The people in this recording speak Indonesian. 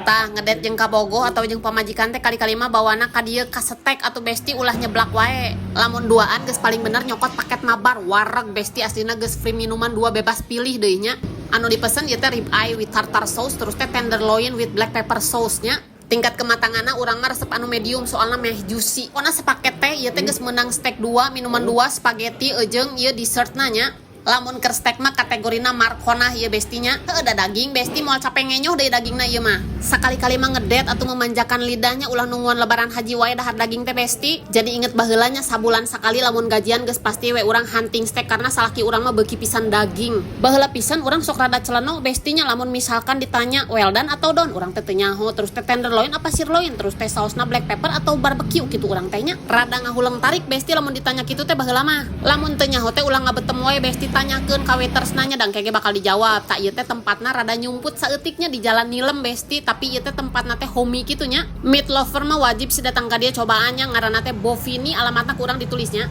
Tah ngedet jeung kabogoh atau jeung pamajikan teh kali-kali mah bawana ka dieu ka steak atau besti ulah nyeblak wae. Lamun duaan geus paling bener nyokot paket mabar wareg besti aslina geus free minuman 2 bebas pilih deui nya. Anu dipesen ieu teh rib eye with tartar sauce terus teh tenderloin with black pepper sauce nya. Tingkat kematanganna urang mah resep anu medium soalna meh juicy. Pokona sepaket teh ieu teh geus meunang steak 2, minuman 2, spaghetti jeung ieu dessertna nya. Lamun keur steak mah kategorina marconah ieu bestinya. Heuh da daging besti moal capek ngenyoh deui dagingna ieu mah. Sakali-kali mah ngedet atau memanjakan lidahnya ulah nungguan lebaran haji wae dahar daging teh besti. Jadi inget baheula nya sabulan sakali lamun gajian geus pasti we urang hunting steak karena salaki urang mah beuki pisan daging. Baheula pisan urang sok rada celenong bestinya lamun misalkan ditanya well done atau done urang teh teu nyaho terus teh tenderloin apa sirloin terus teh saosna black pepper atau barbecue kitu urang teh nya. Rada ngahuleng tarik besti lamun ditanya kitu teh baheula mah. Lamun teu nyaho teh ulah ngabetem wae besti tanyakeun ka waiters nanya dan kege bakal dijawab. Tak ieu teh tempatna rada nyumput saeutiknya di jalan Nilem besti tapi ieu teh tempatna teh homey kitu nya. Meat lover mah wajib sih datang ka dieu cobaannya ngaranna teh Bovini alamatna kurang ditulisnya.